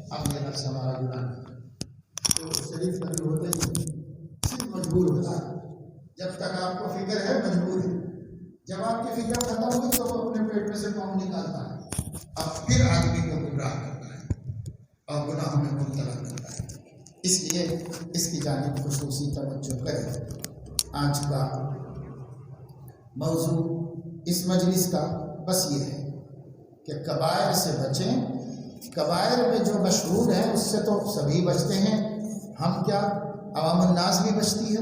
اب یہ نفس ہمارا گناہ تو شریف کبھی ہوتا ہی نہیں، صرف مجبور ہوتا ہے۔ جب تک آپ کو فکر ہے مجبور ہے، جب آپ کی فکر ختم ہوئی تو وہ اپنے پیٹ میں سے پاؤں نکالتا ہے، اب پھر آدمی کو گمراہ کرتا ہے اور گناہوں میں مبتلا کرتا ہے۔ اس لیے اس کی جانب خصوصی توجہ کریں۔ آج کا موضوع اس مجلس کا بس یہ ہے کہ کبائر سے بچیں۔ کبائر میں جو مشہور ہیں اس سے تو سبھی بچتے ہیں، ہم کیا عوام الناس بھی بچتی ہے،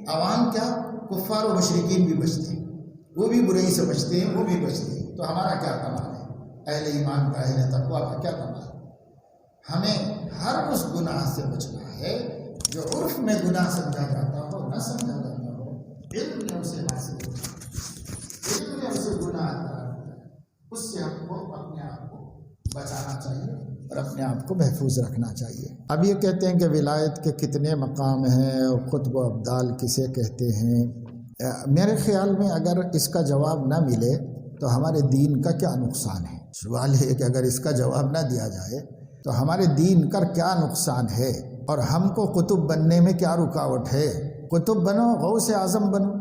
عوام کیا کفار و مشرکین بھی بچتے ہیں، وہ بھی برائی سے بچتے ہیں، وہ بھی بچتے ہیں۔ تو ہمارا کیا کمال ہے، اہل ایمان کا، اہل تقویٰ کا کیا کمال ہے؟ ہمیں ہر اس گناہ سے بچنا ہے جو عرف میں گناہ سمجھا جاتا ہو، نہ سمجھا جاتا ہو، علم نے اسے حاصل کیا، علم نے اسے گناہ قرار دیا، اس سے ہم کو اپنے آپ کو بچانا چاہیے اور اپنے آپ کو محفوظ رکھنا چاہیے۔ اب یہ کہتے ہیں کہ ولایت کے کتنے مقام ہیں اور قطب و ابدال کسے کہتے ہیں؟ میرے خیال میں اگر اس کا جواب نہ ملے تو ہمارے دین کا کیا نقصان ہے؟ سوال ہے کہ اگر اس کا جواب نہ دیا جائے تو ہمارے دین کا کیا نقصان ہے اور ہم کو قطب بننے میں کیا رکاوٹ ہے؟ قطب بنو، غوث اعظم بنو،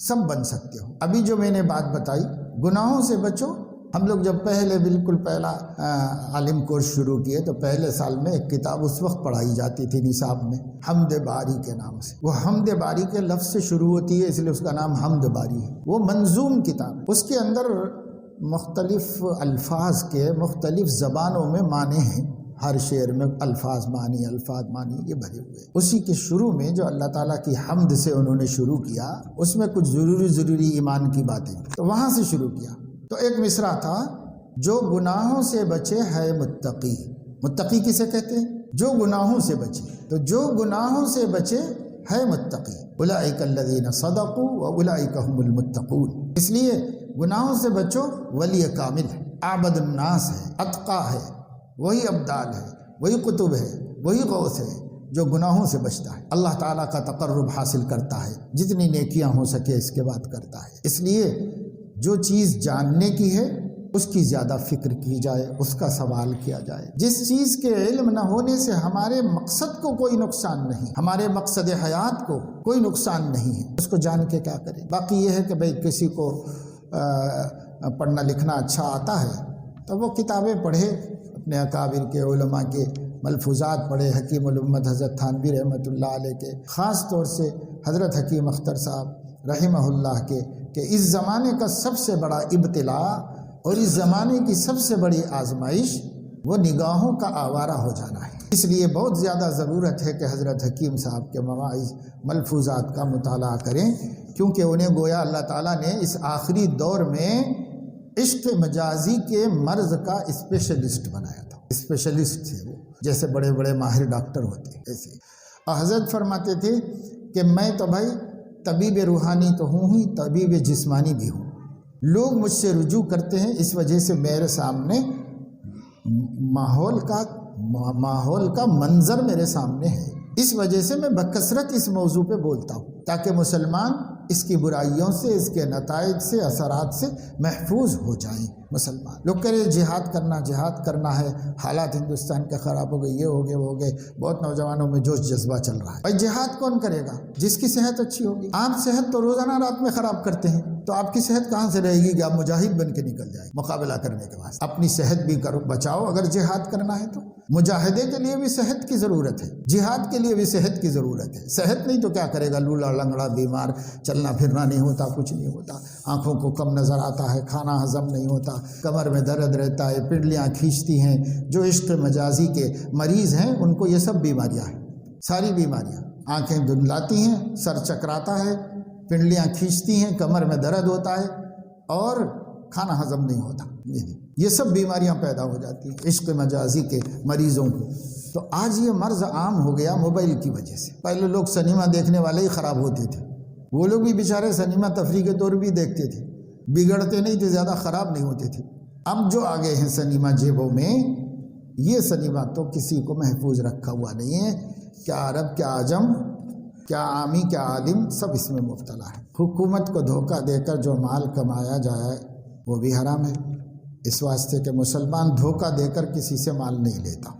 سب بن سکتے ہو۔ ابھی جو میں نے بات بتائی، گناہوں سے بچو۔ ہم لوگ جب پہلے بالکل پہلا عالم کورس شروع کیے تو پہلے سال میں ایک کتاب اس وقت پڑھائی جاتی تھی نصاب میں، حمد باری کے نام سے۔ وہ حمد باری کے لفظ سے شروع ہوتی ہے اس لیے اس کا نام حمد باری ہے۔ وہ منظوم کتاب، اس کے اندر مختلف الفاظ کے مختلف زبانوں میں معنی ہیں، ہر شعر میں الفاظ معنی یہ بھرے ہوئے۔ اسی کے شروع میں جو اللہ تعالیٰ کی حمد سے انہوں نے شروع کیا، اس میں کچھ ضروری ایمان کی باتیں، تو وہاں سے شروع کیا۔ تو ایک مصرع تھا، جو گناہوں سے بچے ہے متقی۔ متقی کسے کہتے ہیں؟ جو گناہوں سے بچے، تو جو گناہوں سے بچے ہے متقی۔ اولئک الذین صدقوا واولئک هم المتقون۔ اس لیے گناہوں سے بچو، ولی کامل ہے، اعبد الناس ہے، اتقا ہے، وہی ابدال ہے، وہی قطب ہے، وہی غوث ہے جو گناہوں سے بچتا ہے، اللہ تعالیٰ کا تقرب حاصل کرتا ہے، جتنی نیکیاں ہو سکے اس کے بعد کرتا ہے۔ اس لیے جو چیز جاننے کی ہے اس کی زیادہ فکر کی جائے، اس کا سوال کیا جائے۔ جس چیز کے علم نہ ہونے سے ہمارے مقصد کو کوئی نقصان نہیں، ہمارے مقصد حیات کو کوئی نقصان نہیں ہے، اس کو جان کے کیا کریں۔ باقی یہ ہے کہ بھئی کسی کو پڑھنا لکھنا اچھا آتا ہے تو وہ کتابیں پڑھے، اپنے اکابر کے علماء کے ملفوظات پڑھے، حکیم الامت حضرت تھانوی رحمۃ اللہ علیہ کے، خاص طور سے حضرت حکیم اختر صاحب رحمہ اللہ کے، کہ اس زمانے کا سب سے بڑا ابتلا اور اس زمانے کی سب سے بڑی آزمائش وہ نگاہوں کا آوارہ ہو جانا ہے۔ اس لیے بہت زیادہ ضرورت ہے کہ حضرت حکیم صاحب کے مواعظ ملفوظات کا مطالعہ کریں، کیونکہ انہیں گویا اللہ تعالیٰ نے اس آخری دور میں عشق مجازی کے مرض کا اسپیشلسٹ بنایا تھا۔ اسپیشلسٹ تھے وہ، جیسے بڑے بڑے ماہر ڈاکٹر ہوتے ہیں ایسے۔ اور حضرت فرماتے تھے کہ میں تو بھائی طبیب روحانی تو ہوں ہی، طبیب جسمانی بھی ہوں۔ لوگ مجھ سے رجوع کرتے ہیں اس وجہ سے میرے سامنے ماحول کا منظر میرے سامنے ہے، اس وجہ سے میں بکثرت اس موضوع پہ بولتا ہوں تاکہ مسلمان اس کی برائیوں سے، اس کے نتائج سے، اثرات سے محفوظ ہو جائیں۔ مسلمان لوگ کہہ رہے جہاد کرنا ہے، حالات ہندوستان کے خراب ہو گئے، یہ ہو گئے وہ ہو گئے، بہت نوجوانوں میں جوش جذبہ چل رہا ہے۔ بھائی جہاد کون کرے گا؟ جس کی صحت اچھی ہوگی۔ آپ صحت تو روزانہ رات میں خراب کرتے ہیں، تو آپ کی صحت کہاں سے رہے گی کہ آپ مجاہد بن کے نکل جائیں مقابلہ کرنے کے بعد؟ اپنی صحت بھی بچاؤ اگر جہاد کرنا ہے تو۔ مجاہدے کے لیے بھی صحت کی ضرورت ہے، جہاد کے لیے بھی صحت کی ضرورت ہے۔ صحت نہیں تو کیا کرے گا؟ لولا لنگڑا بیمار، چلنا پھرنا نہیں ہوتا، کچھ نہیں ہوتا، آنکھوں کو کم نظر آتا ہے، کھانا ہضم نہیں ہوتا، کمر میں درد رہتا ہے، پنڈلیاں کھینچتی ہیں۔ جو عشق مجازی کے مریض ہیں ان کو یہ سب بیماریاں ہیں، ساری بیماریاں، آنکھیں دھندلاتی ہیں، سر چکراتا ہے، پنڈلیاں کھینچتی ہیں، کمر میں درد ہوتا ہے اور کھانا ہضم نہیں ہوتا، یہ سب بیماریاں پیدا ہو جاتی ہیں عشق مجازی کے مریضوں کو۔ تو آج یہ مرض عام ہو گیا موبائل کی وجہ سے۔ پہلے لوگ سنیما دیکھنے والے ہی خراب ہوتے تھے، وہ لوگ بھی بیچارے سنیما تفریح کے طور بھی دیکھتے تھے، بگڑتے نہیں تھے، زیادہ خراب نہیں ہوتے تھے۔ اب جو آگے ہیں سنیما جیبوں میں، یہ سنیما تو کسی کو محفوظ رکھا ہوا نہیں ہے، کیا عرب کیا عجم کیا عامی کیا عالم سب اس میں مبتلا ہے۔ حکومت کو دھوکہ دے کر جو مال کمایا جائے وہ بھی حرام ہے، اس واسطے کہ مسلمان دھوکہ دے کر کسی سے مال نہیں لیتا۔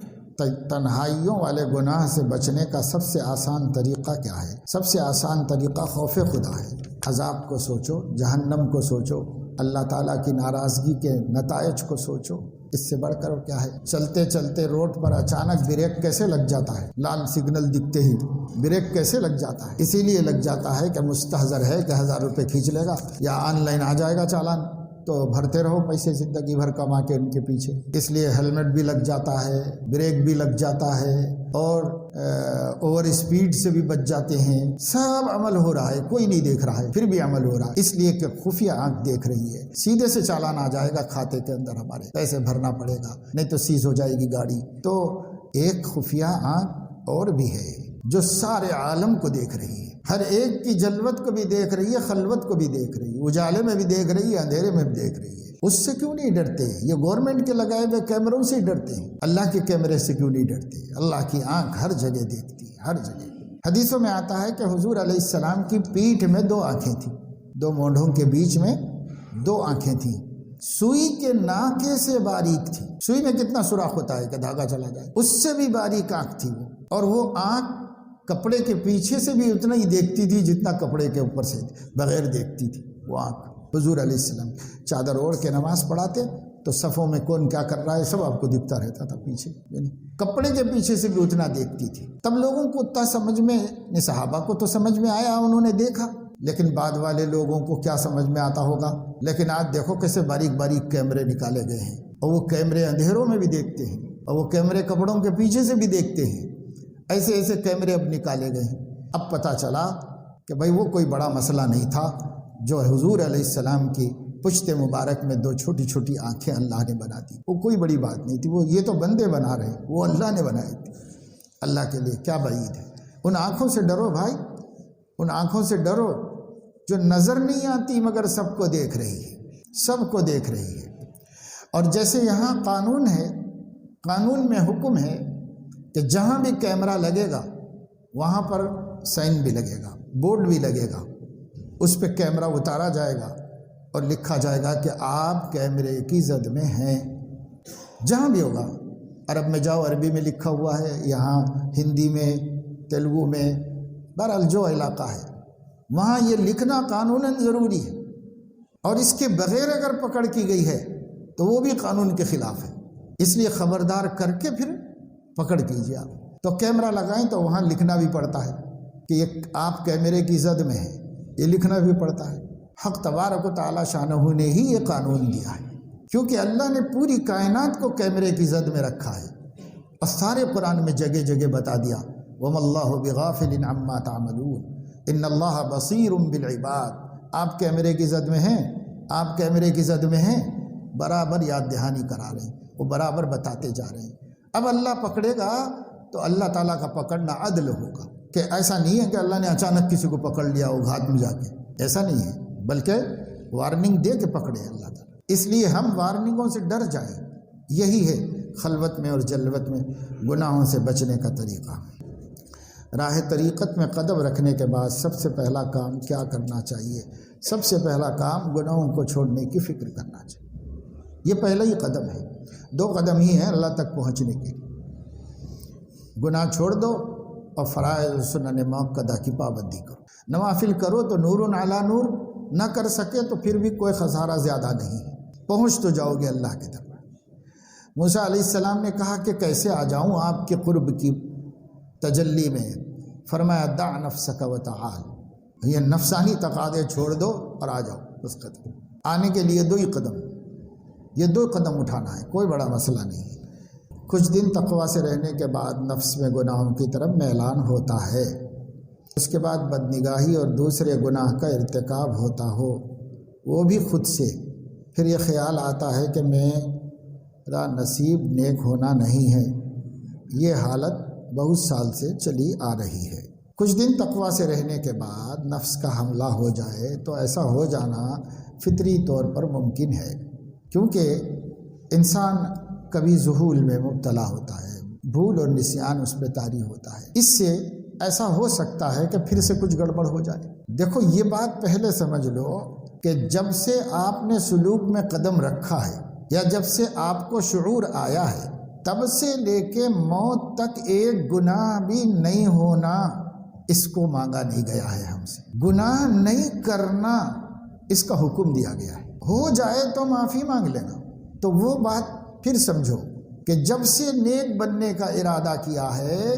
تنہائیوں والے گناہ سے بچنے کا سب سے آسان طریقہ کیا ہے؟ سب سے آسان طریقہ خوف خدا ہے۔ عذاب کو سوچو، جہنم کو سوچو، اللہ تعالیٰ کی ناراضگی کے نتائج کو سوچو، اس سے بڑھ کر کیا ہے؟ چلتے چلتے روڈ پر اچانک بریک کیسے لگ جاتا ہے؟ لال سگنل دکھتے ہی بریک کیسے لگ جاتا ہے؟ اسی لیے لگ جاتا ہے کہ مستحضر ہے کہ 1000 روپے کھینچ لے گا یا آن لائن آ جائے گا چالان، تو بھرتے رہو پیسے زندگی بھر کما کے ان کے پیچھے۔ اس لیے ہیلمٹ بھی لگ جاتا ہے، بریک بھی لگ جاتا ہے، اور اوور اسپیڈ سے بھی بچ جاتے ہیں۔ سب عمل ہو رہا ہے، کوئی نہیں دیکھ رہا ہے، پھر بھی عمل ہو رہا ہے، اس لیے کہ خفیہ آنکھ دیکھ رہی ہے۔ سیدھے سے چالان آ جائے گا کھاتے کے اندر، ہمارے پیسے بھرنا پڑے گا، نہیں تو سیز ہو جائے گی گاڑی۔ تو ایک خفیہ آنکھ اور بھی ہے جو سارے عالم کو دیکھ رہی ہے، ہر ایک کی جلوت کو بھی دیکھ رہی ہے، خلوت کو بھی دیکھ رہی ہے، اجالے میں بھی دیکھ رہی ہے، اندھیرے میں بھی دیکھ رہی ہے۔ اس سے کیوں نہیں ڈرتے؟ یہ گورنمنٹ کے لگائے ہوئے کیمروں سے ڈرتے ہیں، اللہ کے کیمرے سے کیوں نہیں ڈرتے؟ اللہ کی آنکھ ہر جگہ دیکھتی ہے، ہر جگہ۔ حدیثوں میں آتا ہے کہ حضور علیہ السلام کی پیٹھ میں 2 آنکھیں تھیں، 2 مونڈھوں کے بیچ میں 2 آنکھیں تھیں، سوئی کے ناکے سے باریک تھی۔ سوئی میں کتنا سوراخ ہوتا ہے کہ دھاگا چلا جائے، اس سے بھی باریک آنکھ تھی وہ، اور وہ آنکھ کپڑے کے پیچھے سے بھی اتنا ہی دیکھتی تھی جتنا کپڑے کے اوپر سے بغیر دیکھتی تھی وہ آنکھ۔ حضور علیہ السلام چادر اوڑھ کے نماز پڑھاتے تو صفوں میں کون کیا کر رہا ہے سب آپ کو دکھتا رہتا تھا پیچھے، یعنی کپڑے کے پیچھے سے بھی اتنا دیکھتی تھی۔ تب لوگوں کو اتنا سمجھ میں، صحابہ کو تو سمجھ میں آیا، انہوں نے دیکھا، لیکن بعد والے لوگوں کو کیا سمجھ میں آتا ہوگا؟ لیکن آج دیکھو کیسے باریک باریک کیمرے نکالے گئے ہیں، اور وہ کیمرے اندھیروں میں بھی دیکھتے ہیں، اور وہ کیمرے کپڑوں کے پیچھے سے بھی دیکھتے ہیں۔ ایسے ایسے کیمرے اب نکالے گئے ہیں۔ اب پتہ چلا کہ بھائی وہ کوئی بڑا مسئلہ نہیں تھا جو حضور علیہ السلام کی پشت مبارک میں 2 چھوٹی چھوٹی آنکھیں اللہ نے بنا دی، وہ کوئی بڑی بات نہیں تھی، وہ یہ تو بندے بنا رہے، وہ اللہ نے بنائی تھی۔ اللہ کے لیے کیا بعید ہے؟ ان آنکھوں سے ڈرو بھائی، ان آنکھوں سے ڈرو جو نظر نہیں آتی مگر سب کو دیکھ رہی ہے، سب کو دیکھ رہی ہے۔ اور جیسے یہاں قانون ہے، قانون میں حکم ہے کہ جہاں بھی کیمرہ لگے گا وہاں پر سائن بھی لگے گا، بورڈ بھی لگے گا، اس پہ کیمرہ اتارا جائے گا اور لکھا جائے گا کہ آپ کیمرے کی زد میں ہیں۔ جہاں بھی ہوگا، عرب میں جاؤ عربی میں لکھا ہوا ہے، یہاں ہندی میں، تیلگو میں، بہرحال جو علاقہ ہے وہاں یہ لکھنا قانوناً ضروری ہے، اور اس کے بغیر اگر پکڑ کی گئی ہے تو وہ بھی قانون کے خلاف ہے، اس لیے خبردار کر کے پھر پکڑ کیجیے۔ آپ تو کیمرہ لگائیں تو وہاں لکھنا بھی پڑتا ہے کہ یہ آپ کیمرے کی زد میں ہیں، یہ لکھنا بھی پڑتا ہے۔ حق تبارک و تعالی شانہ نے ہی یہ قانون دیا ہے، کیونکہ اللہ نے پوری کائنات کو کیمرے کی زد میں رکھا ہے، اور سارے قرآن میں جگہ جگہ بتا دیا وَمَا اللَّهُ بِغَافِلٍ عَمَّا تَعْمَلُونَ إِنَّ اللَّهَ بَصِيرٌ بِالْعِبَادِ۔ آپ کیمرے کی زد میں ہیں، آپ کیمرے کی زد میں ہیں، برابر یاد دہانی کرا رہے ہیں، وہ برابر بتاتے جا رہے ہیں۔ اب اللہ پکڑے گا تو اللہ تعالیٰ کا پکڑنا عدل ہوگا، کہ ایسا نہیں ہے کہ اللہ نے اچانک کسی کو پکڑ لیا وہ گھات میں جا کے، ایسا نہیں ہے، بلکہ وارننگ دے کے پکڑے اللہ تعالیٰ۔ اس لیے ہم وارننگوں سے ڈر جائیں، یہی ہے خلوت میں اور جلوت میں گناہوں سے بچنے کا طریقہ۔ راہ طریقت میں قدم رکھنے کے بعد سب سے پہلا کام کیا کرنا چاہیے؟ سب سے پہلا کام گناہوں کو چھوڑنے کی فکر کرنا چاہیے، یہ پہلا ہی قدم ہے۔ 2 قدم ہی ہیں اللہ تک پہنچنے کے، گناہ چھوڑ دو اور فرائض و سنن مؤکدہ کی پابندی کرو، نوافل کرو تو نور علی نور، نہ کر سکے تو پھر بھی کوئی خسارہ زیادہ نہیں ہے، پہنچ تو جاؤ گے اللہ کی طرف۔ موسیٰ علیہ السلام نے کہا کہ کیسے آ جاؤں آپ کے قرب کی تجلی میں؟ فرمایا دع نفسک وتعال، یہ نفسانی تقاضے چھوڑ دو اور آ جاؤ، بس قدم آنے کے لیے 2 ہی قدم، یہ 2 قدم اٹھانا ہے، کوئی بڑا مسئلہ نہیں ہے۔ کچھ دن تقویٰ سے رہنے کے بعد نفس میں گناہوں کی طرف میلان ہوتا ہے، اس کے بعد بدنگاہی اور دوسرے گناہ کا ارتکاب ہوتا ہو، وہ بھی خود سے، پھر یہ خیال آتا ہے کہ میرا نصیب نیک ہونا نہیں ہے۔ یہ حالت بہت سال سے چلی آ رہی ہے۔ کچھ دن تقویٰ سے رہنے کے بعد نفس کا حملہ ہو جائے تو ایسا ہو جانا فطری طور پر ممکن ہے، کیونکہ انسان کبھی ذہول میں مبتلا ہوتا ہے، بھول اور نسیان اس پہ طاری ہوتا ہے، اس سے ایسا ہو سکتا ہے کہ پھر سے کچھ گڑبڑ ہو جائے۔ دیکھو یہ بات پہلے سمجھ لو کہ جب سے آپ نے سلوک میں قدم رکھا ہے، یا جب سے آپ کو شعور آیا ہے تب سے لے کے موت تک ایک گناہ بھی نہیں ہونا اس کو مانگا نہیں گیا ہے ہم سے. گناہ نہیں کرنا اس کا حکم دیا گیا ہے. ہو جائے تو معافی مانگ لینا. تو وہ بات پھر سمجھو کہ جب سے نیک بننے کا ارادہ کیا ہے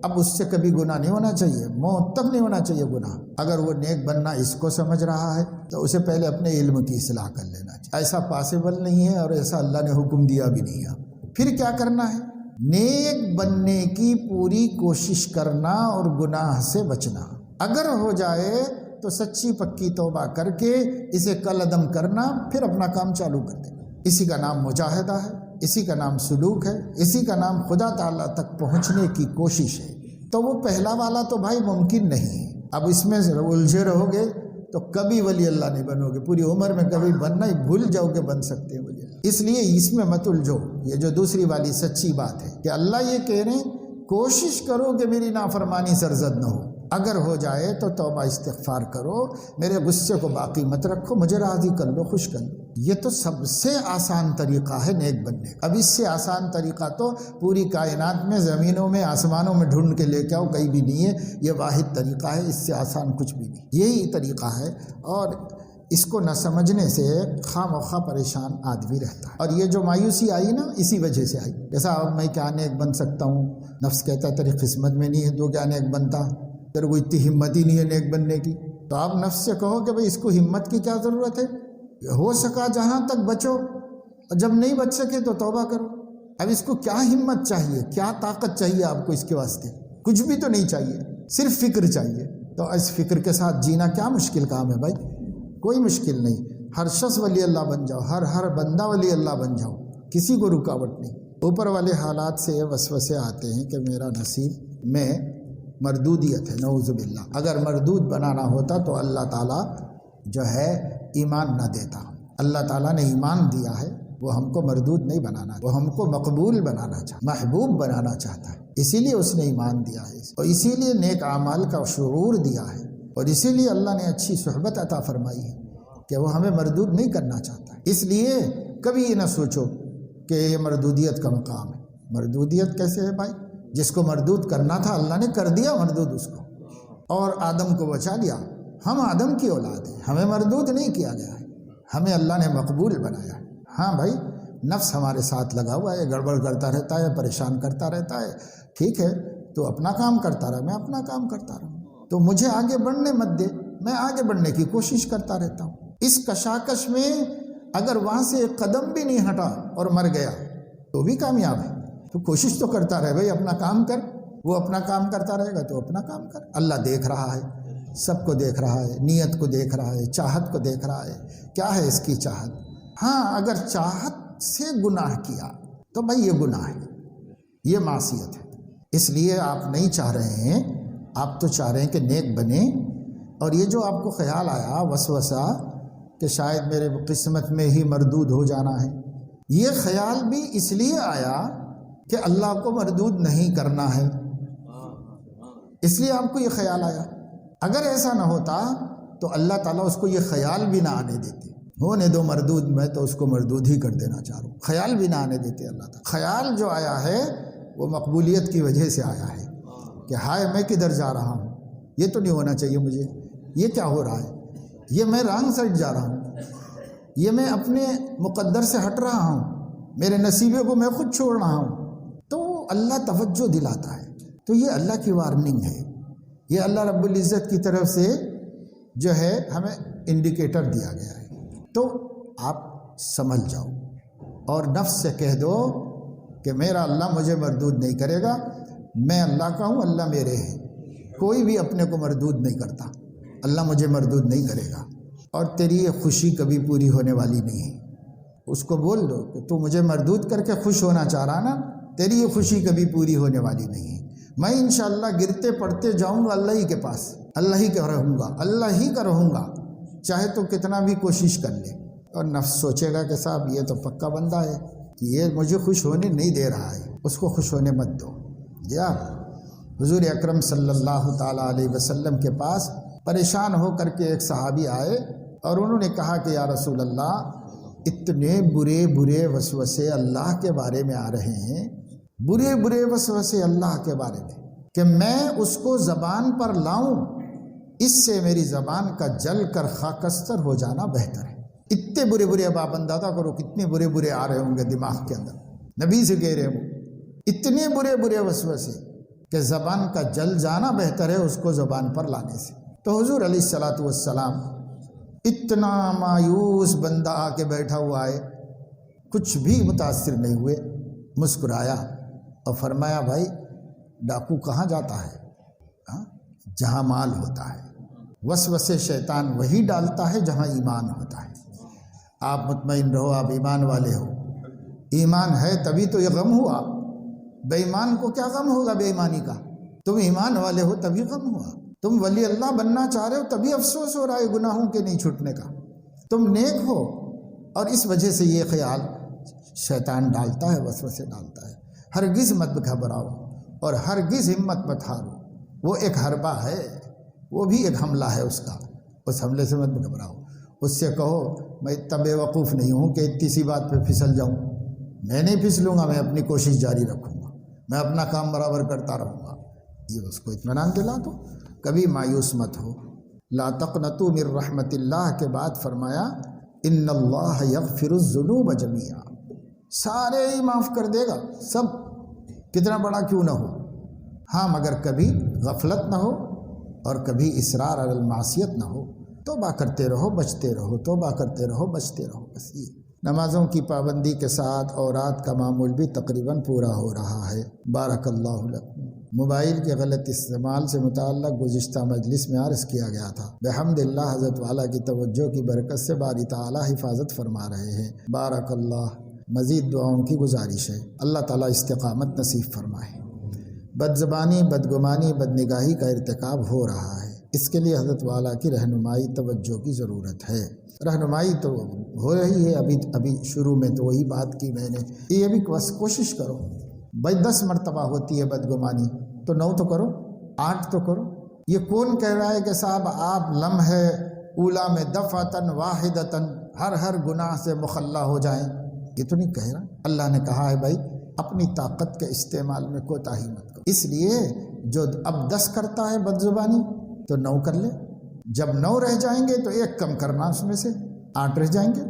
اب اس سے کبھی گناہ نہیں ہونا چاہیے، موت تک نہیں ہونا چاہیے گناہ. اگر وہ نیک بننا اس کو سمجھ رہا ہے تو اسے پہلے اپنے علم کی اصلاح کر لینا چاہیے. ایسا پاسبل نہیں ہے اور ایسا اللہ نے حکم دیا بھی نہیں ہے. پھر کیا کرنا ہے؟ نیک بننے کی پوری کوشش کرنا اور گناہ سے بچنا. اگر ہو جائے تو سچی پکی توبہ کر کے اسے کل عدم کرنا، پھر اپنا کام چالو کر دینا. اسی کا نام مجاہدہ ہے، اسی کا نام سلوک ہے، اسی کا نام خدا تعالیٰ تک پہنچنے کی کوشش ہے. تو وہ پہلا والا تو بھائی ممکن نہیں ہے. اب اس میں الجھے رہو گے تو کبھی ولی اللہ نہیں بنو گے. پوری عمر میں کبھی بننا ہی بھول جاؤ کہ بن سکتے ہیں ولی اللہ. اس لیے اس میں مت الجھو. یہ جو دوسری والی سچی بات ہے کہ اللہ یہ کہہ رہے ہیں کوشش کرو کہ میری نافرمانی سرزد نہ ہو. اگر ہو جائے تو توبہ استغفار کرو، میرے غصے کو باقی مت رکھو، مجھے راضی کر لو، خوش کر لو. یہ تو سب سے آسان طریقہ ہے نیک بننے کا. اب اس سے آسان طریقہ تو پوری کائنات میں، زمینوں میں، آسمانوں میں ڈھونڈ کے لے کے آؤ، کہیں بھی نہیں ہے. یہ واحد طریقہ ہے، اس سے آسان کچھ بھی نہیں. یہی طریقہ ہے اور اس کو نہ سمجھنے سے خواہ مخواہ پریشان آدمی رہتا ہے. اور یہ جو مایوسی آئی نا اسی وجہ سے آئی. جیسا اب میں کیا نیک بن سکتا ہوں، نفس کہتا ہے تیری قسمت میں نہیں ہے تو کیا نیک بنتا، تیرے کو اتنی ہمت ہی نہیں ہے نیک بننے کی. تو آپ نفس سے کہو کہ بھئی اس کو ہمت کی کیا ضرورت ہے، ہو سکا جہاں تک بچو، اور جب نہیں بچ سکے تو توبہ کرو. اب اس کو کیا ہمت چاہیے، کیا طاقت چاہیے آپ کو اس کے واسطے؟ کچھ بھی تو نہیں چاہیے، صرف فکر چاہیے. تو اس فکر کے ساتھ جینا کیا مشکل کام ہے بھائی؟ کوئی مشکل نہیں. ہر شخص ولی اللہ بن جاؤ، ہر بندہ ولی اللہ بن جاؤ، کسی کو رکاوٹ نہیں. اوپر والے حالات سے وسوسے آتے ہیں کہ میرا نصیب میں مردودیت ہے، نعوذ باللہ. اگر مردود بنانا ہوتا تو اللہ تعالیٰ جو ہے ایمان نہ دیتا. اللہ تعالیٰ نے ایمان دیا ہے، وہ ہم کو مردود نہیں بنانا، وہ ہم کو مقبول بنانا چاہتا، محبوب بنانا چاہتا ہے. اسی لیے اس نے ایمان دیا ہے اور اسی لیے نیک اعمال کا شعور دیا ہے اور اسی لیے اللہ نے اچھی صحبت عطا فرمائی ہے کہ وہ ہمیں مردود نہیں کرنا چاہتا ہے. اس لیے کبھی یہ نہ سوچو کہ یہ مردودیت کا مقام ہے. مردودیت کیسے ہے بھائی؟ جس کو مردود کرنا تھا اللہ نے کر دیا مردود اس کو، اور آدم کو بچا لیا. ہم آدم کی اولاد ہیں، ہمیں مردود نہیں کیا گیا ہے، ہمیں اللہ نے مقبول بنایا ہے. ہاں بھائی، نفس ہمارے ساتھ لگا ہوا ہے، گڑبڑ کرتا رہتا ہے، پریشان کرتا رہتا ہے. ٹھیک ہے، تو اپنا کام کرتا رہا، میں اپنا کام کرتا رہا. تو مجھے آگے بڑھنے مت دے، میں آگے بڑھنے کی کوشش کرتا رہتا ہوں. اس کشاکش میں اگر وہاں سے ایک قدم بھی نہیں ہٹا اور مر گیا تو بھی کامیاب ہے. تو کوشش تو کرتا رہے بھائی، اپنا کام کر. وہ اپنا کام کرتا رہے گا تو اپنا کام کر. اللہ دیکھ رہا ہے، سب کو دیکھ رہا ہے، نیت کو دیکھ رہا ہے، چاہت کو دیکھ رہا ہے. کیا ہے اس کی چاہت؟ ہاں، اگر چاہت سے گناہ کیا تو بھائی یہ گناہ ہے، یہ معصیت ہے. اس لیے آپ نہیں چاہ رہے ہیں، آپ تو چاہ رہے ہیں کہ نیک بنے. اور یہ جو آپ کو خیال آیا وسوسہ کہ شاید میرے قسمت میں ہی مردود ہو جانا ہے، یہ خیال بھی اس لیے آیا کہ اللہ کو مردود نہیں کرنا ہے، اس لیے آپ کو یہ خیال آیا. اگر ایسا نہ ہوتا تو اللہ تعالیٰ اس کو یہ خیال بھی نہ آنے دیتے. ہونے دو مردود، میں تو اس کو مردود ہی کر دینا چاہ رہا ہوں. خیال بھی نہ آنے دیتے اللہ تعالیٰ. خیال جو آیا ہے وہ مقبولیت کی وجہ سے آیا ہے کہ ہائے میں کدھر جا رہا ہوں، یہ تو نہیں ہونا چاہیے مجھے، یہ کیا ہو رہا ہے، یہ میں رانگ سائڈ جا رہا ہوں، یہ میں اپنے مقدر سے ہٹ رہا ہوں، میرے نصیبے کو میں خود چھوڑ رہا ہوں. تو اللہ توجہ دلاتا ہے. تو یہ اللہ کی وارننگ ہے، یہ اللہ رب العزت کی طرف سے جو ہے ہمیں انڈیکیٹر دیا گیا ہے. تو آپ سمجھ جاؤ اور نفس سے کہہ دو کہ میرا اللہ مجھے مردود نہیں کرے گا، میں اللہ کا ہوں، اللہ میرے ہے. کوئی بھی اپنے کو مردود نہیں کرتا، اللہ مجھے مردود نہیں کرے گا. اور تیری یہ خوشی کبھی پوری ہونے والی نہیں ہے. اس کو بول دو کہ تو مجھے مردود کر کے خوش ہونا چاہ رہا نا، تیری یہ خوشی کبھی پوری ہونے والی نہیں ہے. میں انشاءاللہ گرتے پڑتے جاؤں گا اللہ ہی کے پاس، اللہ ہی کا رہوں گا، اللہ ہی کا رہوں گا، چاہے تو کتنا بھی کوشش کر لے. اور نفس سوچے گا کہ صاحب یہ تو پکا بندہ ہے، یہ مجھے خوش ہونے نہیں دے رہا ہے، اس کو خوش ہونے مت دو. یا حضور اکرم صلی اللہ تعالیٰ علیہ وسلم کے پاس پریشان ہو کر کے ایک صحابی آئے اور انہوں نے کہا کہ یا رسول اللہ، اتنے برے برے وسوسے اللہ کے بارے میں آ رہے ہیں برے برے وسوسے اللہ کے بارے میں کہ میں اس کو زبان پر لاؤں، اس سے میری زبان کا جل کر خاکستر ہو جانا بہتر ہے۔ اتنے برے برے، اب آپ اندازہ کرو کتنے برے برے آ رہے ہوں گے دماغ کے اندر، نبی سے کہہ رہے وہ اتنے برے برے وسوسے کہ زبان کا جل جانا بہتر ہے اس کو زبان پر لانے سے۔ تو حضور علیہ الصلاۃ والسلام اتنا مایوس بندہ آ کے بیٹھا ہوا ہے، کچھ بھی متاثر نہیں ہوئے، مسکرایا اور فرمایا بھائی ڈاکو کہاں جاتا ہے؟ جہاں مال ہوتا ہے۔ وسوسے شیطان وہی ڈالتا ہے جہاں ایمان ہوتا ہے۔ آپ مطمئن رہو، آپ ایمان والے ہو، ایمان ہے تبھی تو یہ غم ہوا، بے ایمان کو کیا غم ہوگا بے ایمانی کا؟ تم ایمان والے ہو تبھی غم ہوا، تم ولی اللہ بننا چاہ رہے ہو تبھی افسوس ہو رہا ہے گناہوں کے نہیں چھوٹنے کا، تم نیک ہو، اور اس وجہ سے یہ خیال شیطان ڈالتا ہے، وسوسے ڈالتا ہے۔ ہرگز مت گھبراؤ اور ہرگز ہمت مت ہارو، وہ ایک حربہ ہے، وہ بھی ایک حملہ ہے اس کا، اس حملے سے مت گھبراؤ۔ اس سے کہو میں اتنا بے وقوف نہیں ہوں کہ اتنی سی بات پہ پھسل جاؤں، میں نہیں پھسلوں گا، میں اپنی کوشش جاری رکھوں گا، میں اپنا کام برابر کرتا رہوں گا۔ یہ اس کو اطمینان دلا دو، کبھی مایوس مت ہو۔ لا تقنطوا من رحمت اللہ کے بعد فرمایا ان اللہ یغفر الذنوب جميعا، سارے ہی معاف کر دے گا، سب، کتنا بڑا کیوں نہ ہو، ہاں مگر کبھی غفلت نہ ہو اور کبھی اصرار علی المعصیت نہ ہو۔ توبہ کرتے رہو، بچتے رہو، توبہ کرتے رہو، بچتے رہو، بس یہ۔ نمازوں کی پابندی کے ساتھ اورات کا معمول بھی تقریباً پورا ہو رہا ہے۔ بارک اللہ لکم۔ موبائل کے غلط استعمال سے متعلق گزشتہ مجلس میں عرض کیا گیا تھا، بحمد اللہ حضرت والا کی توجہ کی برکت سے باری تعالیٰ حفاظت فرما رہے ہیں، بارک اللہ۔ مزید دعاؤں کی گزارش ہے، اللہ تعالیٰ استقامت نصیب فرمائے۔ بد زبانی، بدگمانی، بدنگاہی کا ارتکاب ہو رہا ہے، اس کے لیے حضرت والا کی رہنمائی، توجہ کی ضرورت ہے۔ رہنمائی تو ہو رہی ہے، ابھی شروع میں تو وہی بات کی میں نے، یہ بھی بس کوشش کرو بھائی، 10 مرتبہ ہوتی ہے بدگمانی تو 9 تو کرو، 8 تو کرو۔ یہ کون کہہ رہا ہے کہ صاحب آپ لمحے اولا میں دفعتاً واحدتاً ہر گناہ سے مخلع ہو جائیں، یہ تو نہیں کہہ رہا۔ اللہ نے کہا ہے بھائی اپنی طاقت کے استعمال میں کوتاہی مت کرو، اس لیے جو اب 10 کرتا ہے بد زبانی تو 9 کر لے، جب 9 رہ جائیں گے تو 1 کم کرنا، اس میں سے 8 رہ جائیں گے۔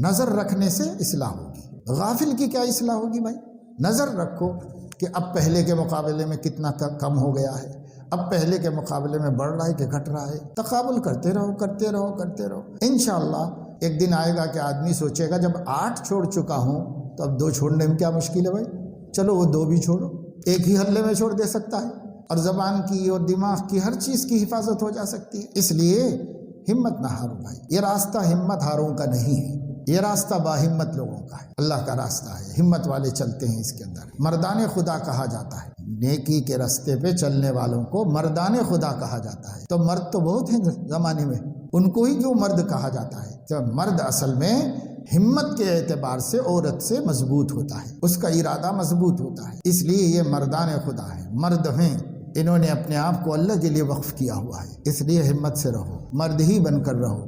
نظر رکھنے سے اصلاح ہوگی، غافل کی کیا اصلاح ہوگی بھائی؟ نظر رکھو کہ اب پہلے کے مقابلے میں کتنا کم ہو گیا ہے، اب پہلے کے مقابلے میں بڑھ رہا ہے کہ گھٹ رہا ہے، تقابل کرتے رہو کرتے رہو کرتے رہو، انشاءاللہ ایک دن آئے گا کہ آدمی سوچے گا جب 8 چھوڑ چکا ہوں تو اب 2 چھوڑنے میں کیا مشکل ہے بھائی، چلو وہ 2 بھی چھوڑو، ایک ہی حلے میں چھوڑ دے سکتا ہے، اور زبان کی اور دماغ کی ہر چیز کی حفاظت ہو جا سکتی ہے۔ اس لیے ہمت نہ ہارو بھائی، یہ راستہ ہمت ہاروں کا نہیں ہے، یہ راستہ باہمت لوگوں کا ہے، اللہ کا راستہ ہے، ہمت والے چلتے ہیں اس کے اندر۔ مردان خدا کہا جاتا ہے، نیکی کے راستے پہ چلنے والوں کو مردان خدا کہا جاتا ہے۔ تو مرد تو بہت ہیں زمانے میں، ان کو ہی کیوں مرد کہا جاتا ہے؟ تو مرد اصل میں ہمت کے اعتبار سے عورت سے مضبوط ہوتا ہے، اس کا ارادہ مضبوط ہوتا ہے، اس لیے یہ مردان خدا ہے، مرد ہیں، انہوں نے اپنے آپ کو اللہ کے لیے وقف کیا ہوا ہے، اس لیے ہمت سے رہو، مرد ہی بن کر رہو۔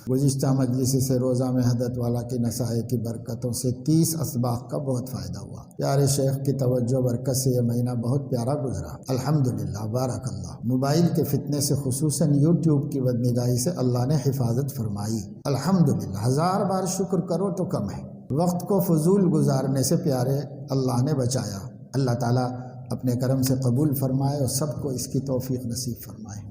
گزشتہ مجلس سے روزہ میں حضرت والا کی نصائح کی برکتوں سے 30 اسباق کا بہت فائدہ ہوا، پیارے شیخ کی توجہ برکت سے یہ مہینہ بہت پیارا گزرا، الحمدللہ، بارک اللہ۔ موبائل کے فتنے سے خصوصاً یوٹیوب کی بدنگاہی سے اللہ نے حفاظت فرمائی، الحمدللہ، 1000 بار شکر کرو تو کم ہے۔ وقت کو فضول گزارنے سے پیارے اللہ نے بچایا، اللہ تعالیٰ اپنے کرم سے قبول فرمائے اور سب کو اس کی توفیق نصیب فرمائے۔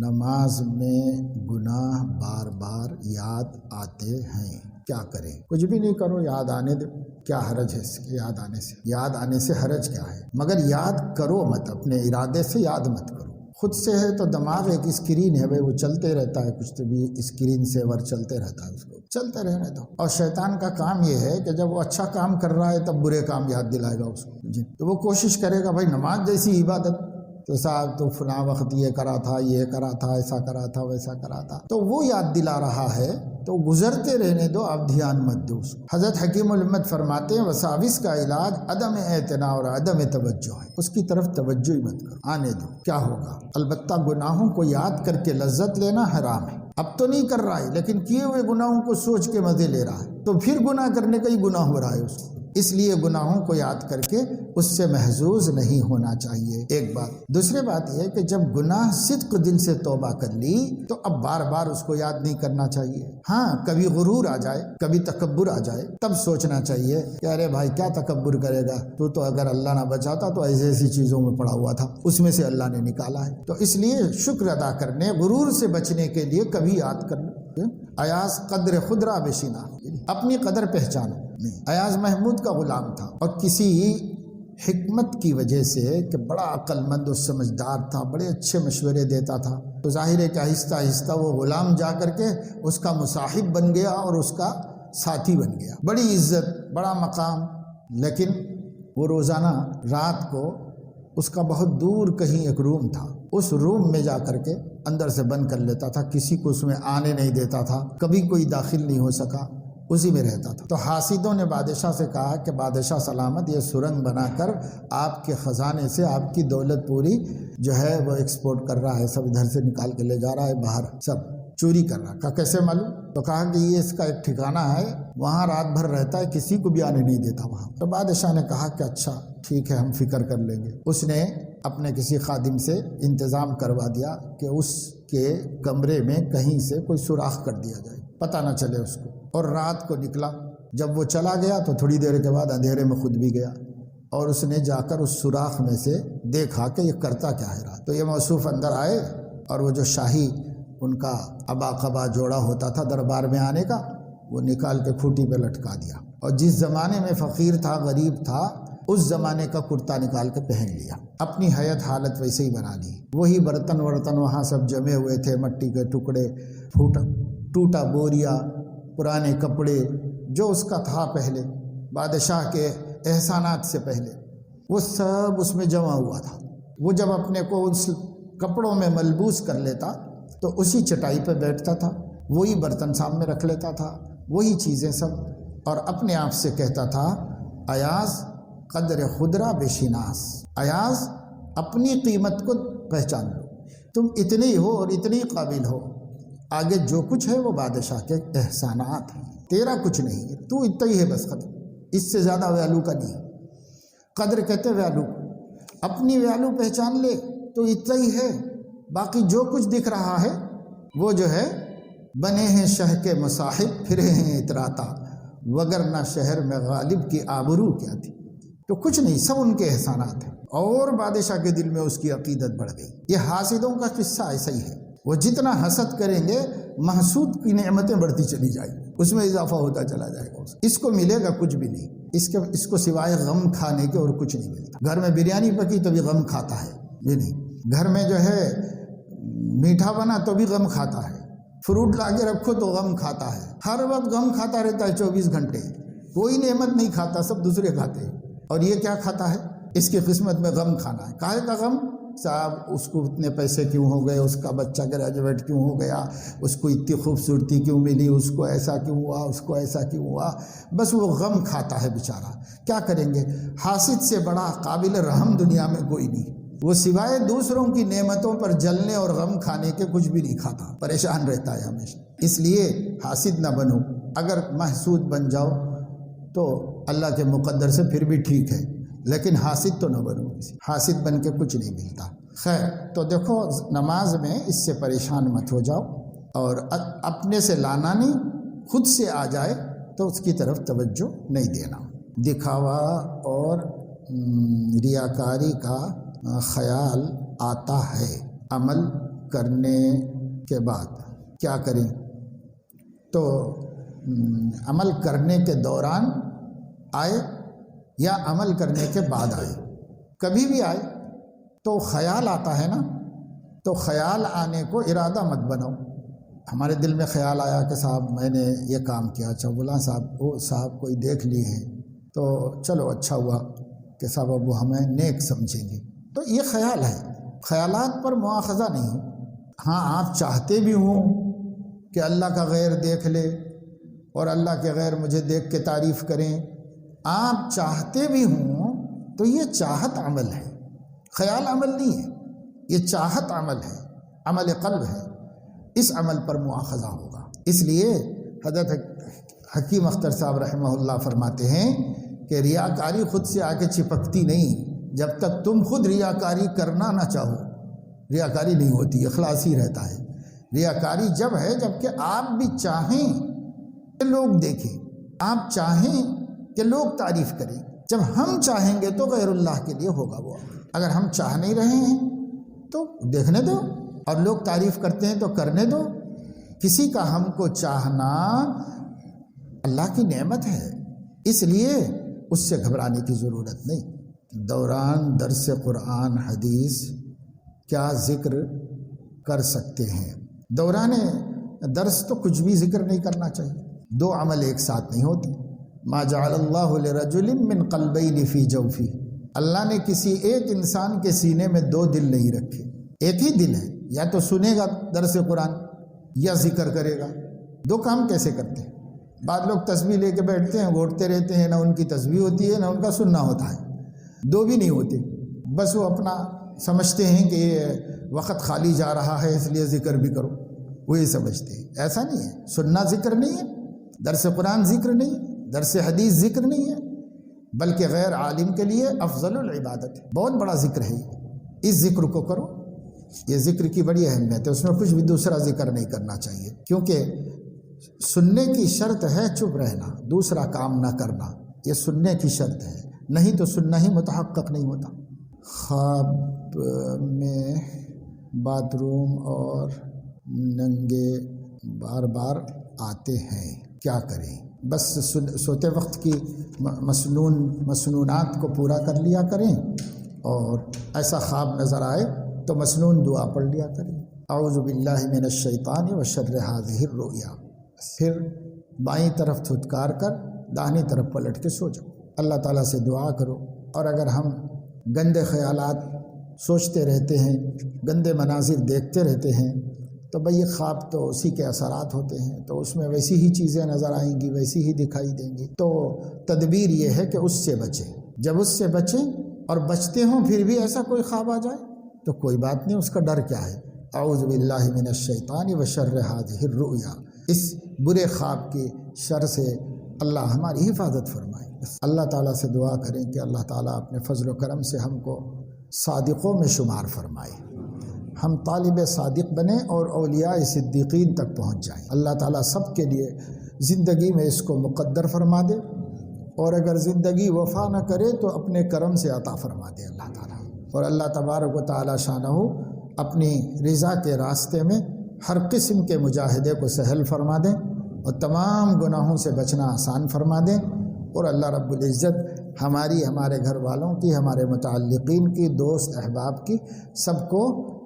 نماز میں گناہ بار بار یاد آتے ہیں، کیا کریں؟ کچھ بھی نہیں کرو، یاد آنے دو، کیا حرج ہے اس کے یاد آنے سے؟ یاد آنے سے حرج کیا ہے؟ مگر یاد کرو مت، اپنے ارادے سے یاد مت کرو۔ خود سے ہے تو دماغ ایک اسکرین ہے بھائی، وہ چلتے رہتا ہے، کچھ تو بھی اسکرین سیور چلتے رہتا ہے، اس کو چلتے رہنے دو۔ اور شیطان کا کام یہ ہے کہ جب وہ اچھا کام کر رہا ہے تب برے کام یاد دلائے گا اس کو، جی، تو وہ کوشش کرے گا بھائی نماز جیسی عبادت تو صاحب تو فلاں وقت یہ کرا تھا، یہ کرا تھا، ایسا کرا تھا، ویسا کرا تھا، تو وہ یاد دلا رہا ہے تو گزرتے رہنے دو، آپ دھیان مت دو اس کو۔ حضرت حکیم الامت فرماتے ہیں وساوس کا علاج عدم اعتنا اور عدم توجہ ہے، اس کی طرف توجہ ہی مت کرو، آنے دو، کیا ہوگا؟ البتہ گناہوں کو یاد کر کے لذت لینا حرام ہے، اب تو نہیں کر رہا ہے لیکن کیے ہوئے گناہوں کو سوچ کے مزے لے رہا ہے، تو پھر گناہ کرنے کا ہی گناہ ہو رہا ہے اس کو، اس لیے گناہوں کو یاد کر کے اس سے محظوظ نہیں ہونا چاہیے، ایک بات۔ دوسری بات یہ کہ جب گناہ صدق دل سے توبہ کر لی تو اب بار بار اس کو یاد نہیں کرنا چاہیے۔ ہاں کبھی غرور آ جائے، کبھی تکبر آ جائے، تب سوچنا چاہیے کہ ارے بھائی کیا تکبر کرے گا، تو اگر اللہ نہ بچاتا تو ایسی چیزوں میں پڑا ہوا تھا، اس میں سے اللہ نے نکالا ہے۔ تو اس لیے شکر ادا کرنے، غرور سے بچنے کے لیے کبھی یاد کر لو ایاز قدر خود را بشینا، اپنی قدر پہچانو۔ ایاز محمود کا غلام تھا اور کسی حکمت کی وجہ سے کہ بڑا عقل مند اور سمجھدار تھا، بڑے اچھے مشورے دیتا تھا، تو ظاہر ہے کہ آہستہ آہستہ وہ غلام جا کر کے اس کا مصاحب بن گیا اور اس کا ساتھی بن گیا، بڑی عزت، بڑا مقام۔ لیکن وہ روزانہ رات کو اس کا بہت دور کہیں ایک روم تھا، اس روم میں جا کر کے اندر سے بند کر لیتا تھا، کسی کو اس میں آنے نہیں دیتا تھا، کبھی کوئی داخل نہیں ہو سکا، اسی میں رہتا تھا۔ تو حاسدوں نے بادشاہ سے کہا کہ بادشاہ سلامت، یہ سرنگ بنا کر آپ کے خزانے سے آپ کی دولت پوری جو ہے وہ ایکسپورٹ کر رہا ہے، سب ادھر سے نکال کے لے جا رہا ہے باہر، سب چوری کر رہا۔ کہا کیسے معلوم؟ تو کہا کہ یہ اس کا ایک ٹھکانہ ہے، وہاں رات بھر رہتا ہے، کسی کو بھی آنے نہیں دیتا وہاں۔ تو بادشاہ نے کہا کہ اچھا ٹھیک ہے، ہم فکر کر لیں گے۔ اس نے اپنے کسی خادم سے انتظام کروا دیا کہ اس کے کمرے میں کہیں سے کوئی سوراخ کر دیا جائے، پتہ نہ چلے اس کو۔ اور رات کو نکلا، جب وہ چلا گیا تو تھوڑی دیر کے بعد اندھیرے میں خود بھی گیا، اور اس نے جا کر اس سوراخ میں سے دیکھا کہ یہ کرتا کیا ہے رات۔ تو یہ موصوف اندر آئے اور وہ جو شاہی ان کا ابا قبا جوڑا ہوتا تھا دربار میں آنے کا، وہ نکال کے کھوٹی پہ لٹکا دیا، اور جس زمانے میں فقیر تھا، غریب تھا، اس زمانے کا کرتا نکال کے پہن لیا، اپنی حیت حالت ویسے ہی بنا لی۔ وہی برتن وہاں سب جمے ہوئے تھے، مٹی کے ٹکڑے، ٹوٹا بوریا، پرانے کپڑے، جو اس کا تھا پہلے بادشاہ کے احسانات سے پہلے، وہ سب اس میں جمع ہوا تھا۔ وہ جب اپنے کو اس کپڑوں میں ملبوس کر لیتا تو اسی چٹائی پہ بیٹھتا تھا، وہی برتن سامنے رکھ لیتا تھا، وہی چیزیں سب، اور اپنے آپ سے کہتا تھا ایاز قدر خدرا بشناس، ایاز اپنی قیمت کو پہچان لو، تم اتنے ہی ہو اور اتنے ہی قابل ہو، آگے جو کچھ ہے وہ بادشاہ کے احسانات ہیں، تیرا کچھ نہیں ہے، تو اتنا ہی ہے بس، ختم، اس سے زیادہ ویلو کا نہیں۔ قدر کہتے ویلو، اپنی ویلو پہچان لے تو اتنا ہی ہے، باقی جو کچھ دکھ رہا ہے وہ جو ہے بنے ہیں شہ کے مصاحب، پھرے ہیں اتراتا، وگرنہ شہر میں غالب کی آبرو کیا تھی۔ تو کچھ نہیں، سب ان کے احسانات ہیں، اور بادشاہ کے دل میں اس کی عقیدت بڑھ گئی۔ یہ حاسدوں کا قصہ ایسا ہی ہے، وہ جتنا حسد کریں گے محسود کی نعمتیں بڑھتی چلی جائیں گی، اس میں اضافہ ہوتا چلا جائے گا، اس کو ملے گا کچھ بھی نہیں، اس کو سوائے غم کھانے کے اور کچھ نہیں ملتا۔ گھر میں بریانی پکی تو بھی غم کھاتا ہے، یہ نہیں، گھر میں جو ہے میٹھا بنا تو بھی غم کھاتا ہے، فروٹ لا کے رکھو تو غم کھاتا ہے، ہر وقت غم کھاتا رہتا ہے 24 گھنٹے، کوئی نعمت نہیں کھاتا، سب دوسرے کھاتے ہیں۔ اور یہ کیا کھاتا ہے؟ اس کی قسمت میں غم کھانا ہے۔ کاہے کا غم؟ صاحب اس کو اتنے پیسے کیوں ہو گئے، اس کا بچہ گریجویٹ کیوں ہو گیا، اس کو اتنی خوبصورتی کیوں ملی، اس کو ایسا کیوں ہوا، اس کو ایسا کیوں ہوا، بس وہ غم کھاتا ہے بیچارہ۔ کیا کریں گے؟ حاسد سے بڑا قابل رحم دنیا میں کوئی نہیں، وہ سوائے دوسروں کی نعمتوں پر جلنے اور غم کھانے کے کچھ بھی نہیں کھاتا، پریشان رہتا ہے ہمیشہ۔ اس لیے حاسد نہ بنو، اگر محسود بن جاؤ تو اللہ کے مقدر سے پھر بھی ٹھیک ہے، لیکن حاسد تو نہ بنو، حاسد بن کے کچھ نہیں ملتا۔ خیر، تو دیکھو نماز میں اس سے پریشان مت ہو جاؤ، اور اپنے سے لانا نہیں، خود سے آ جائے تو اس کی طرف توجہ نہیں دینا۔ دکھاوا اور ریاکاری کا خیال آتا ہے عمل کرنے کے بعد، کیا کریں؟ تو عمل کرنے کے دوران آئے یا عمل کرنے کے بعد آئے، کبھی بھی آئے تو خیال آتا ہے نا، تو خیال آنے کو ارادہ مت بناؤ۔ ہمارے دل میں خیال آیا کہ صاحب میں نے یہ کام کیا، اچھا بولا صاحب وہ صاحب کوئی دیکھ لی ہے تو چلو اچھا ہوا کہ صاحب اب وہ ہمیں نیک سمجھیں گے، تو یہ خیال ہے، خیالات پر مواخذہ نہیں۔ ہاں آپ چاہتے بھی ہوں کہ اللہ کا غیر دیکھ لے اور اللہ کے غیر مجھے دیکھ کے تعریف کریں، آپ چاہتے بھی ہوں تو یہ چاہت عمل ہے، خیال عمل نہیں ہے، یہ چاہت عمل ہے، عمل قلب ہے، اس عمل پر مواخذہ ہوگا۔ اس لیے حضرت حکیم اختر صاحب رحمہ اللہ فرماتے ہیں کہ کہ ریاکاری خود سے آ کے چپکتی نہیں، جب تک تم خود ریاکاری کرنا نہ چاہو ریاکاری نہیں ہوتی، اخلاص ہی رہتا ہے۔ ریاکاری جب ہے جب کہ آپ بھی چاہیں کہ لوگ دیکھیں، آپ چاہیں کہ لوگ تعریف کریں۔ جب ہم چاہیں گے تو غیر اللہ کے لیے ہوگا وہ، اگر ہم چاہ نہیں رہے ہیں تو دیکھنے دو، اور لوگ تعریف کرتے ہیں تو کرنے دو۔ کسی کا ہم کو چاہنا اللہ کی نعمت ہے، اس لیے اس سے گھبرانے کی ضرورت نہیں۔ دوران درس قرآن حدیث کیا ذکر کر سکتے ہیں؟ دوران درس تو کچھ بھی ذکر نہیں کرنا چاہیے، دو عمل ایک ساتھ نہیں ہوتے۔ ما جعل اللہ لرجل من قلبین فی جوفی، اللہ نے کسی ایک انسان کے سینے میں دو دل نہیں رکھے، ایک ہی دل ہے، یا تو سنے گا درس قرآن یا ذکر کرے گا۔ دو کام کیسے کرتے ہیں؟ بعض لوگ تسبیح لے کے بیٹھتے ہیں، گھوٹتے رہتے ہیں، نہ ان کی تسبیح ہوتی ہے نہ ان کا سننا ہوتا ہے، دو بھی نہیں ہوتے، بس وہ اپنا سمجھتے ہیں کہ یہ وقت خالی جا رہا ہے اس لیے ذکر بھی کرو، وہی سمجھتے ہیں۔ ایسا نہیں ہے، سننا ذکر نہیں ہے، درس قرآن ذکر نہیں ہے، درس حدیث ذکر نہیں ہے، بلکہ غیر عالم کے لیے افضل العبادت ہے، بہت بڑا ذکر ہے یہ، اس ذکر کو کرو، یہ ذکر کی بڑی اہمیت ہے، اس میں کچھ بھی دوسرا ذکر نہیں کرنا چاہیے، کیونکہ سننے کی شرط ہے چپ رہنا، دوسرا کام نہ کرنا، یہ سننے کی شرط ہے، نہیں تو سننا ہی متحقق نہیں ہوتا۔ خواب میں باتھ روم اور ننگے بار بار آتے ہیں، کیا کریں؟ بس سوتے وقت کی مسنونات کو پورا کر لیا کریں، اور ایسا خواب نظر آئے تو مسنون دعا پڑھ لیا کریں، اعوذ باللہ من الشیطان وشر ھذہ الرؤیا، پھر بائیں طرف تھتکار کر داہنی طرف پلٹ کے سو جاؤ، اللہ تعالیٰ سے دعا کرو۔ اور اگر ہم گندے خیالات سوچتے رہتے ہیں، گندے مناظر دیکھتے رہتے ہیں، تو بھئی یہ خواب تو اسی کے اثرات ہوتے ہیں، تو اس میں ویسی ہی چیزیں نظر آئیں گی، ویسی ہی دکھائی دیں گی۔ تو تدبیر یہ ہے کہ اس سے بچیں، جب اس سے بچیں اور بچتے ہوں پھر بھی ایسا کوئی خواب آ جائے تو کوئی بات نہیں، اس کا ڈر کیا ہے؟ اعوذ باللہ من الشیطان وشر ھذہ الرؤیا، اس برے خواب کی شر سے اللہ ہماری حفاظت فرمائے۔ اللہ تعالیٰ سے دعا کریں کہ اللہ تعالیٰ اپنے فضل و کرم سے ہم کو صادقوں میں شمار فرمائے، ہم طالب صادق بنیں اور اولیاء صدیقین تک پہنچ جائیں۔ اللہ تعالیٰ سب کے لیے زندگی میں اس کو مقدر فرما دے، اور اگر زندگی وفا نہ کرے تو اپنے کرم سے عطا فرما دے اللہ تعالیٰ۔ اور اللہ تبارک و تعالیٰ شانہ اپنی رضا کے راستے میں ہر قسم کے مجاہدے کو سہل فرما دیں، اور تمام گناہوں سے بچنا آسان فرما دیں، اور اللہ رب العزت ہماری، ہمارے گھر والوں کی، ہمارے متعلقین کی، دوست احباب کی، سب کو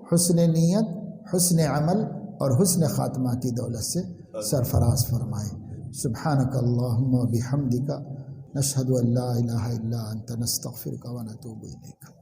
حسن نیت، حسن عمل اور حسن خاتمہ کی دولت سے سرفراز فرمائے۔ سبحانک اللہم و بحمدک، نشہد ان لا الہ الا انت، نستغفرک و نتوب الیک۔